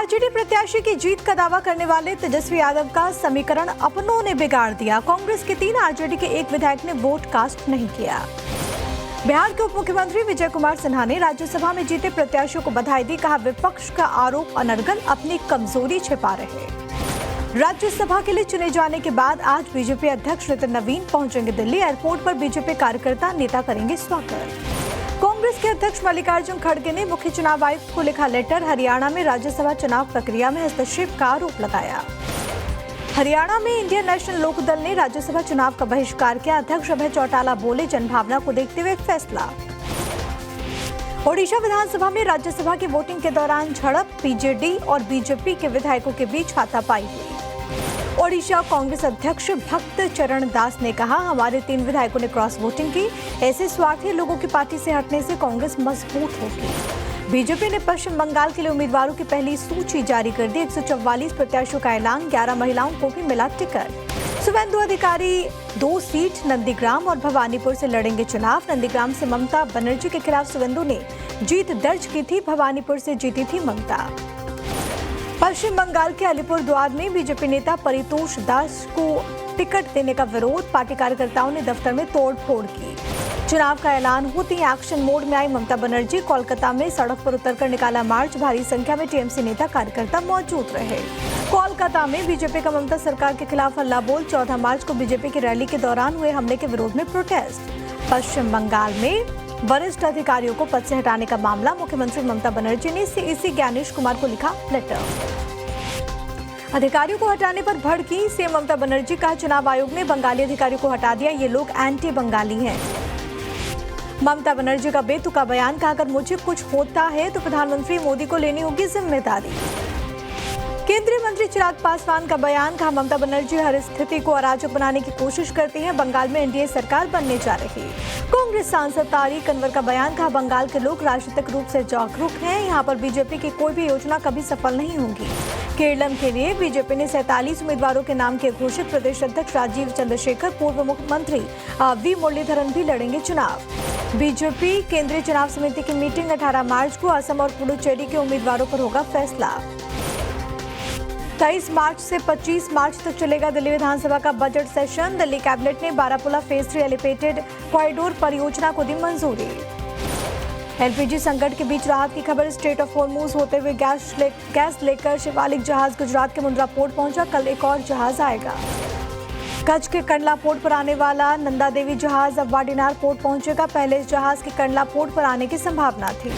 RJD प्रत्याशी की जीत का दावा करने वाले तेजस्वी यादव का समीकरण अपनों ने बिगाड़ दिया। कांग्रेस के 3, आरजेडी के 1 विधायक ने वोट कास्ट नहीं किया। बिहार के उप मुख्यमंत्री विजय कुमार सिन्हा ने राज्यसभा में जीते प्रत्याशियों को बधाई दी। कहा, विपक्ष का आरोप अनर्गल अपनी कमजोरी छिपा रहे। राज्यसभा के लिए चुने जाने के बाद आज बीजेपी अध्यक्ष नितिन नवीन पहुंचेंगे दिल्ली। एयरपोर्ट पर बीजेपी कार्यकर्ता नेता करेंगे स्वागत। कांग्रेस के अध्यक्ष मल्लिकार्जुन खड़गे ने मुख्य चुनाव आयुक्त को लिखा लेटर। हरियाणा में राज्यसभा चुनाव प्रक्रिया में हस्तक्षेप का आरोप लगाया। हरियाणा में इंडियन नेशनल लोकदल ने राज्यसभा चुनाव का बहिष्कार किया। अध्यक्ष अभय चौटाला बोले, जनभावना को देखते हुए फैसला। ओडिशा विधानसभा में राज्यसभा की वोटिंग के दौरान झड़प, बीजेडी और बीजेपी के विधायकों के बीच हाथापाई हुई। ओडिशा कांग्रेस अध्यक्ष भक्त चरण दास ने कहा, हमारे 3 विधायकों ने क्रॉस वोटिंग की। ऐसे स्वार्थी लोगों की पार्टी से हटने से कांग्रेस मजबूत होगी। बीजेपी ने पश्चिम बंगाल के लिए उम्मीदवारों की पहली सूची जारी कर दी। 144 प्रत्याशियों का ऐलान, 11 महिलाओं को भी मिला टिकट। शुभेंदु अधिकारी 2 सीट नंदीग्राम और भवानीपुर से लड़ेंगे चुनाव। नंदीग्राम से ममता बनर्जी के खिलाफ शुभेंदु ने जीत दर्ज की थी। भवानीपुर से जीती थी ममता। पश्चिम बंगाल के अलीपुरद्वार में बीजेपी नेता परितोष दास को टिकट देने का विरोध, पार्टी कार्यकर्ताओं ने दफ्तर में तोड़फोड़ की। चुनाव का ऐलान होते ही एक्शन मोड में आई ममता बनर्जी। कोलकाता में सड़क पर उतरकर निकाला मार्च। भारी संख्या में टीएमसी नेता कार्यकर्ता मौजूद रहे। कोलकाता में बीजेपी का ममता सरकार के खिलाफ हल्ला बोल। 14 मार्च को बीजेपी की रैली के दौरान हुए हमले के विरोध में प्रोटेस्ट। पश्चिम बंगाल में वरिष्ठ अधिकारियों को पद से हटाने का मामला, मुख्यमंत्री ममता बनर्जी ने सीईसी ज्ञानेश कुमार को लिखा लेटर। अधिकारियों को हटाने पर भड़की सीएम ममता बनर्जी का, चुनाव आयोग ने बंगाली अधिकारियों को हटा दिया। ये लोग एंटी बंगाली हैं। ममता बनर्जी का बेतुका बयान, कहा, अगर मुझे कुछ होता है तो प्रधानमंत्री मोदी को लेनी होगी जिम्मेदारी। केंद्रीय मंत्री चिराग पासवान का बयान, कहा, ममता बनर्जी हर स्थिति को अराजक बनाने की कोशिश करती हैं। बंगाल में एनडीए सरकार बनने जा रही। कांग्रेस सांसद तारिक अनवर का बयान, कहा, बंगाल के लोग राजनीतिक रूप से जागरूक हैं। यहाँ पर बीजेपी की कोई भी योजना कभी सफल नहीं होगी। केरलम के लिए बीजेपी ने 47 उम्मीदवारों के नाम किए घोषित। प्रदेश अध्यक्ष राजीव चंद्रशेखर, पूर्व मुख्यमंत्री वी मुरलीधरन भी लड़ेंगे चुनाव। बीजेपी केंद्रीय चुनाव समिति की मीटिंग 18 मार्च को। असम और पुडुचेरी के उम्मीदवारों पर होगा फैसला। 23 मार्च से 25 मार्च तक चलेगा दिल्ली विधानसभा का बजट सेशन। दिल्ली कैबिनेट ने बारापुला फेज 3 एलिवेटेड कॉरिडोर परियोजना को दी मंजूरी। एलपीजी संकट के बीच राहत की खबर। स्ट्रेट ऑफ हॉर्मुज होते हुए गैस लेकर शिवालिक जहाज गुजरात के मुंद्रा पोर्ट पहुंचा। कल एक और जहाज आएगा। कच्छ के कंडला पोर्ट पर आने वाला नंदा देवी जहाज अब वाडीनार पोर्ट पहुंचेगा। पहले इस जहाज के कंडला पोर्ट पर आने की संभावना थी।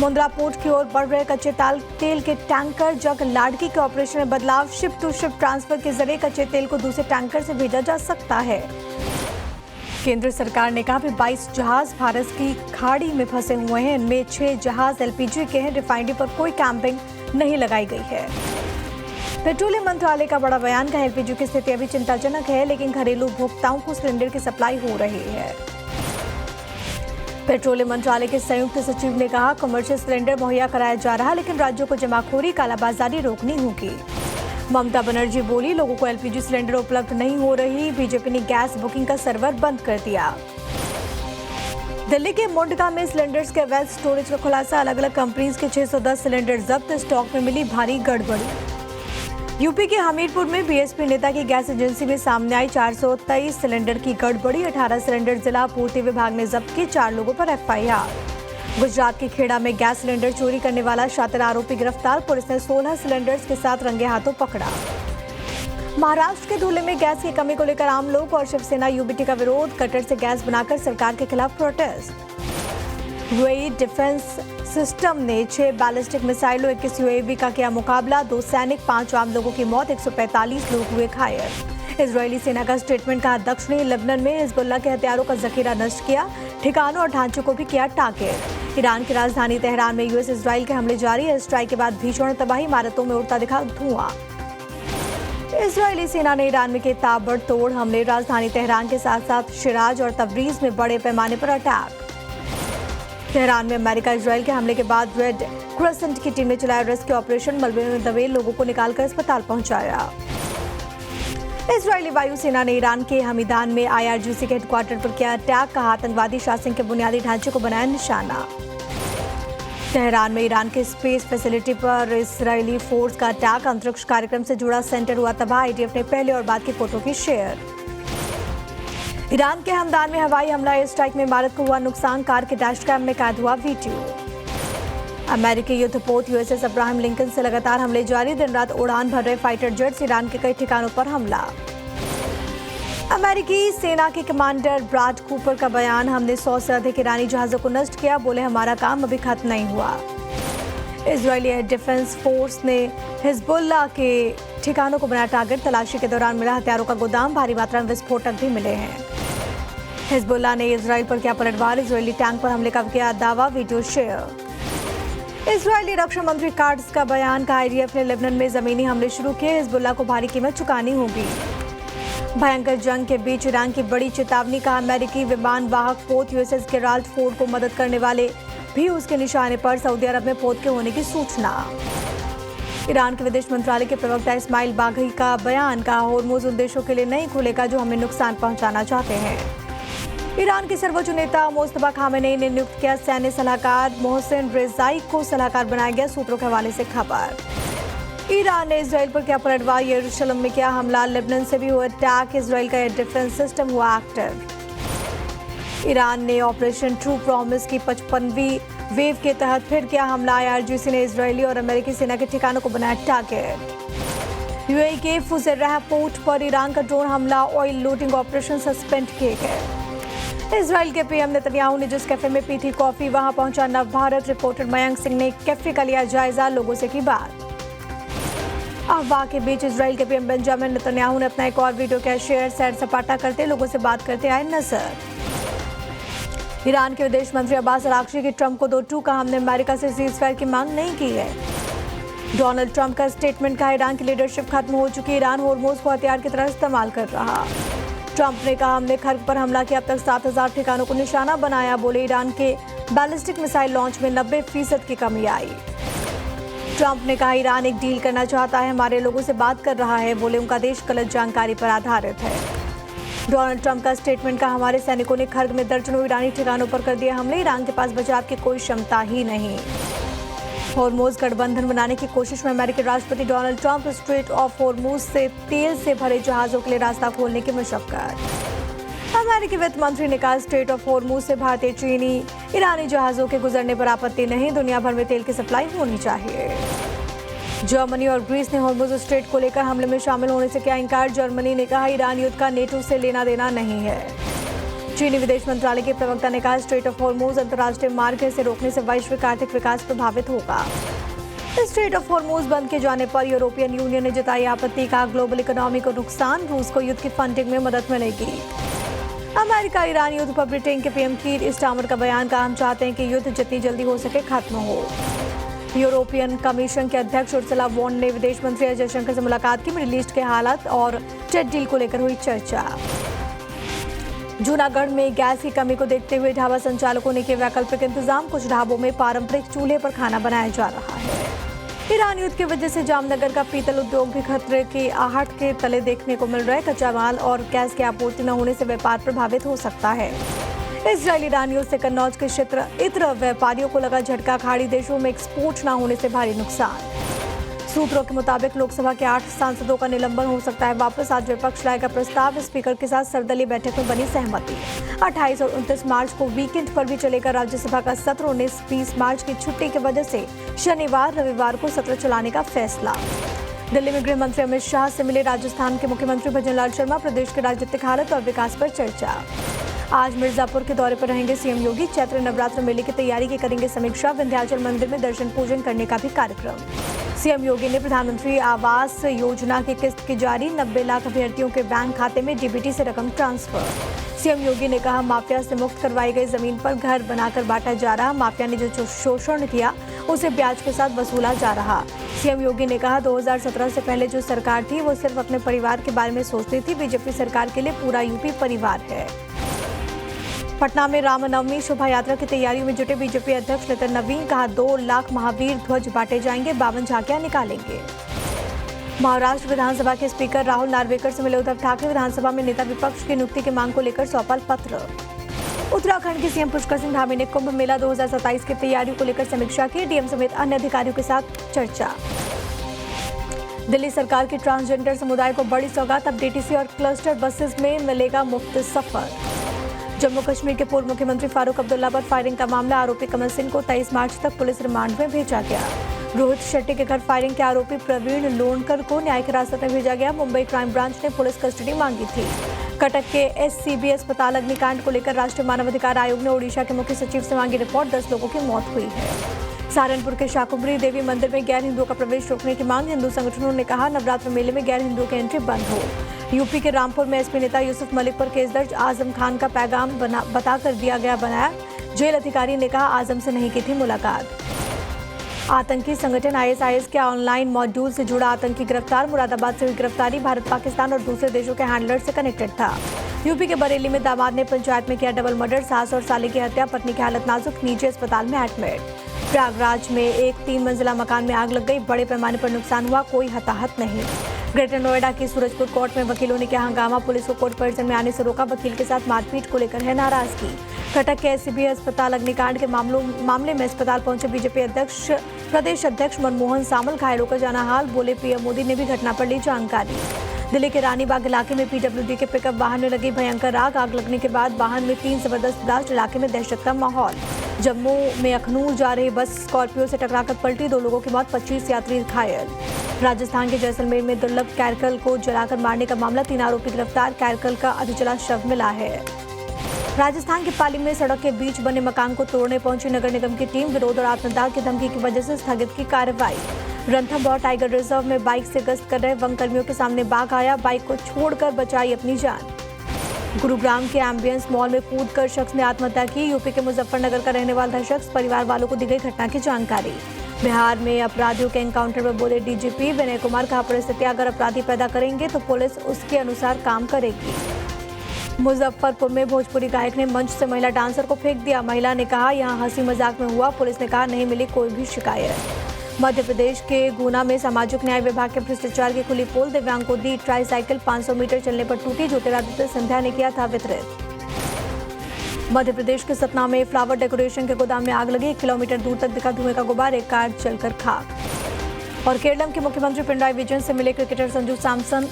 मुंद्रा पोर्ट की ओर बढ़ रहे कच्चे तेल के टैंकर। जग लाडकी के ऑपरेशन में बदलाव। शिप टू शिप ट्रांसफर के जरिए कच्चे तेल को दूसरे टैंकर से भेजा जा सकता है। केंद्र सरकार ने कहा, 22 जहाज भारत की खाड़ी में फंसे हुए हैं। इनमें 6 जहाज एलपीजी के हैं। रिफाइनरी पर कोई कैंपिंग नहीं लगाई गई है। पेट्रोलियम मंत्रालय का बड़ा बयान, का एलपीजी की स्थिति अभी चिंताजनक है, लेकिन घरेलू उपभोक्ताओं को सिलेंडर की सप्लाई हो रही है। पेट्रोलियम मंत्रालय के संयुक्त सचिव ने कहा, कमर्शियल सिलेंडर मुहैया कराया जा रहा है, लेकिन राज्यों को जमाखोरी, कालाबाजारी रोकनी होगी। ममता बनर्जी बोली, लोगों को एलपीजी सिलेंडर उपलब्ध नहीं हो रही। बीजेपी ने गैस बुकिंग का सर्वर बंद कर दिया। दिल्ली के मोंडका में सिलेंडर्स के अवैध स्टोरेज का खुलासा। अलग अलग कंपनीज के 610 सिलेंडर जब्त। स्टॉक में मिली भारी गड़बड़ी। यूपी के हमीरपुर में बीएसपी नेता की गैस एजेंसी में सामने आई 423 सिलेंडर की गड़बड़ी। 18 सिलेंडर जिला पूर्ति विभाग ने जब्त किए। 4 लोगों पर एफआईआर। गुजरात के खेड़ा में गैस सिलेंडर चोरी करने वाला शातिर आरोपी गिरफ्तार। पुलिस ने 16 सिलेंडर्स के साथ रंगे हाथों पकड़ा। महाराष्ट्र के धुले में गैस की कमी को लेकर आम लोग और शिवसेना यूबीटी का विरोध। कटर से गैस बनाकर सरकार के खिलाफ प्रोटेस्ट। यूएई डिफेंस सिस्टम ने 6 बैलिस्टिक मिसाइलों 21 यूएवी का किया मुकाबला। 2 सैनिक, 5 आम लोगों की मौत, 145 लोग हुए घायल। इजरायली सेना का स्टेटमेंट, कहा, दक्षिणी लेबनान में हिजबुल्लाह के हथियारों का जखीरा नष्ट किया। ठिकानों और ढांचों को भी किया टारगेट। ईरान की राजधानी तेहरान में यूएस इजराइल के हमले जारी है। स्ट्राइक के बाद भीषण तबाही, इमारतों में उड़ता दिखा धुआं। इजरायली सेना ने ईरान में किए ताबड़तोड़ हमले। राजधानी तेहरान के साथ साथ शिराज और तबरीज में बड़े पैमाने पर अटैक। तेहरान में अमेरिका इजराइल के हमले के बाद रेड क्रेसेंट की टीम ने चलाया रेस्क्यू ऑपरेशन। मलबे में दबे लोगों को निकालकर अस्पताल पहुंचाया। इजरायली वायुसेना ने ईरान के हमीदान में आईआरजीसी के हेडक्वार्टर पर किया अटैक। कहा, आतंकवादी शासन के बुनियादी ढांचे को बनाया निशाना। तेहरान में ईरान के स्पेस फैसिलिटी पर इजरायली फोर्स का अटैक, अंतरिक्ष कार्यक्रम से जुड़ा सेंटर हुआ तबाह। आईडीएफ ने पहले और बाद की फोटो की शेयर। ईरान के हमदान में हवाई हमला, एयर स्ट्राइक में इमारत को हुआ नुकसान, कार के डैश कैम में कैद हुआ वीडियो। अमेरिकी युद्धपोत यूएसएस अब्राहम लिंकन से लगातार हमले जारी, दिन रात उड़ान भर रहे फाइटर जेट्स, ईरान के कई ठिकानों पर हमला। अमेरिकी सेना के कमांडर ब्रैड कूपर का बयान, हमने 100 से अधिक ईरानी जहाजों को नष्ट किया, बोले हमारा काम अभी खत्म नहीं हुआ। इजरायली एयर डिफेंस फोर्स ने हिजबुल्लाह के ठिकानों को बनाया टारगेट, तलाशी के दौरान मिला हथियारों का गोदाम, भारी मात्रा में विस्फोटक भी मिले हैं। हिजबुल्लाह ने इजरायल पर किया पलटवार, इजरायली टैंक पर हमले का किया दावा, वीडियो शेयर। इजरायली रक्षा मंत्री कार्ड्स का बयान, का आईडीएफ ने लेबनान में जमीनी हमले शुरू किए, हिजबुल्लाह को भारी कीमत चुकानी होगी। भयंकर जंग के बीच ईरान की बड़ी चेतावनी, का अमेरिकी विमान वाहक पोत यूएसएस गेराल्ड फोर्ड को मदद करने वाले भी उसके निशाने पर, सऊदी अरब में पोत के होने की सूचना। ईरान के विदेश मंत्रालय के प्रवक्ता इस्माइल बाघई का बयान, का होर्मुज उन देशों के लिए नहीं खुलेगा जो हमें नुकसान पहुंचाना चाहते हैं। ईरान के सर्वोच्च नेता मुस्तफा खामेनेई ने नियुक्त किया सैन्य सलाहकार मोहसिन रेजाई को सलाहकार बनाया गया, सूत्रों के हवाले से खबर। ईरान ने इजरायल पर किया पलटवार, यरूशलेम में किया हमला, लेबनान से भी हुआ अटैक, इजरायल का एयर डिफेंस सिस्टम हुआ एक्टिव। ईरान ने ऑपरेशन ट्रू प्रॉमिस की 55वीं वेव के तहत फिर किया हमला, आईआरजीसी ने इजरायली और अमेरिकी सेना के ठिकानों को बनाया टारगेट। यूएई के फुजैरह पोर्ट पर ईरान का ड्रोन हमला, ऑयल लूटिंग ऑपरेशन सस्पेंड किए गए। इजरायल के पीएम नेतन्याहू ने जिस कैफे में पी थी कॉफी, वहां पहुंचा नव भारत रिपोर्टर मयंक सिंह ने कैफे का लिया जायजा, लोगों से की बात। अफवाह के बीच इजरायल के पीएम बेंजामिन नेतन्याहू ने अपना एक और वीडियो किया शेयर, सैर सपाटा करते लोगों से बात करते आए नजर। ईरान के विदेश मंत्री अब्बास अरागची की ट्रंप को दो टूका, हमने अमेरिका से सीजफायर की मांग नहीं की है। डोनाल्ड ट्रंप का स्टेटमेंट, कहा ईरान की लीडरशिप खत्म हो चुकी, ईरान होर्मुज को हथियार की तरह इस्तेमाल कर रहा। ट्रंप ने कहा हमने खर्ग पर हमला किया, अब तक 7000 ठिकानों को निशाना बनाया, बोले ईरान के बैलिस्टिक मिसाइल लॉन्च में 90% की कमी आई। ट्रंप ने कहा ईरान एक डील करना चाहता है, हमारे लोगों से बात कर रहा है, बोले उनका देश गलत जानकारी पर आधारित है। डोनाल्ड ट्रंप का स्टेटमेंट, का हमारे सैनिकों ने खर्ग में दर्जनों ईरानी ठिकानों पर कर दिया हमले, ईरान के पास बचाव की कोई क्षमता ही नहीं। होर्मुज गठबंधन बनाने की कोशिश में अमेरिकी राष्ट्रपति Donald Trump, straight of Hormuz से तेल से भरे जहाजों के लिए रास्ता खोलने की मशक्कत। अमेरिकी वित्त मंत्री ने कहा स्ट्रेट ऑफ होर्मुज से भारतीय, चीनी, ईरानी जहाजों के गुजरने पर आपत्ति नहीं, दुनिया भर में तेल की सप्लाई होनी चाहिए। जर्मनी और ग्रीस ने होर्मुज स्ट्रेट को लेकर हमले में शामिल होने से किया इंकार, जर्मनी ने कहा ईरान युद्ध का नेटो से लेना देना नहीं है। चीनी विदेश मंत्रालय के प्रवक्ता ने कहा स्ट्रेट ऑफ होर्मुज अंतर्राष्ट्रीय मार्ग से रोकने से वैश्विक आर्थिक विकास प्रभावित होगा। स्ट्रेट ऑफ होर्मुज बंद किए जाने पर यूरोपियन यूनियन ने जताई आपत्ति, कहा ग्लोबल इकोनॉमी को नुकसान, रूस को युद्ध की फंडिंग में मदद मिलेगी। अमेरिका ईरान युद्ध पर ब्रिटेन के पीएम कीर स्टारमर का बयान, का हम चाहते हैं कि युद्ध जितनी जल्दी हो सके खत्म हो। यूरोपियन कमीशन के अध्यक्ष उर्सुला वॉन ने विदेश मंत्री एस जयशंकर से मुलाकात की, मिडिल ईस्ट के हालात और ट्रेड डील को लेकर हुई चर्चा। जूनागढ़ में गैस की कमी को देखते हुए ढाबा संचालकों ने किए वैकल्पिक इंतजाम, कुछ ढाबों में पारंपरिक चूल्हे पर खाना बनाया जा रहा है। ईरान युद्ध की वजह से जामनगर का पीतल उद्योग भी खतरे की आहट के तले देखने को मिल रहा है, कच्चा माल और गैस की आपूर्ति न होने से व्यापार प्रभावित हो सकता है। इजरायल ईरान युद्ध से कन्नौज के क्षेत्र इत्र व्यापारियों को लगा झटका, खाड़ी देशों में एक्सपोर्ट न होने से भारी नुकसान। सूत्रों के मुताबिक लोकसभा के 8 सांसदों का निलंबन हो सकता है वापस, आज विपक्ष लाएगा प्रस्ताव, स्पीकर के साथ सर्वदलीय बैठक में बनी सहमति। 28 और 29 मार्च को वीकेंड पर भी चलेगा राज्यसभा का सत्र, 19-20 मार्च की छुट्टी की वजह से शनिवार रविवार को सत्र चलाने का फैसला। दिल्ली में गृह मंत्री अमित शाह से मिले राजस्थान के मुख्यमंत्री भजनलाल शर्मा, प्रदेश की राजनीतिक हालत और विकास पर चर्चा। आज मिर्जापुर के दौरे पर रहेंगे सीएम योगी, चैत्र नवरात्र मेले की तैयारी की करेंगे समीक्षा, विंध्याचल मंदिर में दर्शन पूजन करने का भी कार्यक्रम। सीएम योगी ने प्रधानमंत्री आवास योजना की किस्त की जारी, 90 लाख अभ्यर्थियों के बैंक खाते में डीबीटी से रकम ट्रांसफर। सीएम योगी ने कहा माफिया से मुक्त करवाई गई जमीन पर घर बनाकर बांटा जा रहा, माफिया ने जो शोषण किया उसे ब्याज के साथ वसूला जा रहा। सीएम योगी ने कहा 2017 से पहले जो सरकार थी वो सिर्फ अपने परिवार के बारे में सोचती थी, बीजेपी सरकार के लिए पूरा यूपी परिवार है। पटना में रामनवमी शोभा यात्रा की तैयारियों में जुटे बीजेपी अध्यक्ष नितिन नवीन, कहा 2 लाख महावीर ध्वज बांटे जाएंगे, 52 झांकियां निकालेंगे। महाराष्ट्र विधानसभा के स्पीकर राहुल नार्वेकर से मिले उद्धव ठाकरे, विधानसभा में नेता विपक्ष की नियुक्ति की मांग को लेकर सौंपा पत्र। उत्तराखंड के सीएम पुष्कर सिंह धामी ने कुंभ मेला 2027 की तैयारियों को लेकर समीक्षा की। डीएम समेत अन्य अधिकारियों के साथ चर्चा। दिल्ली सरकार की ट्रांसजेंडर समुदाय को बड़ी सौगात, अब डीटीसी और क्लस्टर बसेस में मिलेगा मुफ्त सफर। जम्मू कश्मीर के पूर्व मुख्यमंत्री फारूक अब्दुल्ला पर फायरिंग का मामला, आरोपी कमल सिंह को 23 मार्च तक पुलिस रिमांड में भेजा गया। रोहित शेट्टी के घर फायरिंग के आरोपी प्रवीण लोणकर को न्यायिक हिरासत में भेजा गया। मुंबई क्राइम ब्रांच ने पुलिस कस्टडी मांगी थी। कटक के एससीबी अस्पताल अग्निकांड को लेकर राष्ट्रीय मानवाधिकार आयोग ने ओडिशा के मुख्य सचिव से मांगी रिपोर्ट। 10 लोगों की मौत हुई है। सहारनपुर के शाकुंभरी देवी मंदिर में गैर हिंदुओं का प्रवेश रोकने की मांग, हिंदू संगठनों ने कहा नवरात्र मेले में गैर हिंदुओं की एंट्री बंद हो। यूपी के रामपुर में एसपी नेता यूसुफ मलिक पर केस दर्ज, आजम खान का पैगाम बताकर दिया गया बनाया। जेल अधिकारी ने कहा आजम से नहीं की थी मुलाकात। आतंकी संगठन आईएसआईएस के ऑनलाइन मॉड्यूल से जुड़ा आतंकी गिरफ्तार, मुरादाबाद से हुई गिरफ्तारी, भारत पाकिस्तान और दूसरे देशों के हैंडलर से कनेक्टेड था। यूपी के बरेली में दामाद ने पंचायत में किया डबल मर्डर, सास और साली की हत्या, पत्नी की हालत नाजुक, निजी अस्पताल में एडमिट। प्रयागराज में एक 3 मंजिला मकान में आग लग गई, बड़े पैमाने पर नुकसान हुआ, कोई हताहत नहीं। ग्रेटर नोएडा की सूरजपुर कोर्ट में वकीलों ने किया हंगामा, पुलिस को कोर्ट परिसर में आने से रोका, वकील के साथ मारपीट को लेकर है नाराजगी। कटक के एससीबी अस्पताल अग्निकांड के मामले में अस्पताल पहुंचे बीजेपी प्रदेश अध्यक्ष मनमोहन सामल, घायलों का जाना हाल, बोले पीएम मोदी ने भी घटना पर ली जानकारी। दिल्ली के रानीबाग इलाके में पीडब्ल्यूडी के पिकअप वाहन में लगी भयंकर आग लगने के बाद वाहन में 3 जबरदस्त ब्लास्ट, इलाके में दहशत का माहौल। जम्मू में अखनूर जा रही बस स्कॉर्पियो से टकराकर पलटी, 2 लोगों की मौत, 25 यात्री घायल। राजस्थान के जैसलमेर में दुर्लभ कैरकल को जलाकर मारने का मामला, 3 आरोपी गिरफ्तार, कैरकल का अधजला शव मिला है। राजस्थान के पाली में सड़क के बीच बने मकान को तोड़ने पहुंची नगर निगम की टीम, विरोध और आत्मदाह की धमकी की वजह से स्थगित की कार्रवाई। रणथंभौर टाइगर रिजर्व में बाइक से गश्त कर रहे वन कर्मियों के सामने बाघ आया, बाइक को छोड़कर बचाई अपनी जान। गुरुग्राम के एम्बियंस मॉल में कूदकर शख्स ने आत्महत्या की, यूपी के मुजफ्फरनगर का रहने वाला शख्स, परिवार वालों को दी गई घटना की जानकारी। बिहार में अपराधियों के एनकाउंटर में बोले डीजीपी विनय कुमार, कहा परिस्थिति अगर अपराधी पैदा करेंगे तो पुलिस उसके अनुसार काम करेगी। मुजफ्फरपुर में भोजपुरी गायक ने मंच से महिला डांसर को फेंक दिया, महिला ने कहा यहां हंसी मजाक में हुआ, पुलिस ने कहा नहीं मिली कोई भी शिकायत। मध्य प्रदेश के गुना में सामाजिक न्याय विभाग के भ्रष्टाचार की खुली पोल, दिव्यांग को दी ट्राईसाइकिल, 500 मीटर चलने पर टूटी, ज्योतिरादित्य सिंधिया ने किया था वितरित। मध्य प्रदेश के सतना में फ्लावर डेकोरेशन के गोदाम में आग लगी, 1 किलोमीटर दूर तक दिखा धुएं का गुबार, एक कार जलकर खाक। और केरलम के मुख्यमंत्री पिनराई विजयन से मिले cricketer Sanju Samson,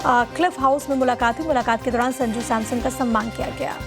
Cliff house में मुलाकात हुई, मुलाकात के दौरान संजू सैमसन का सम्मान किया गया।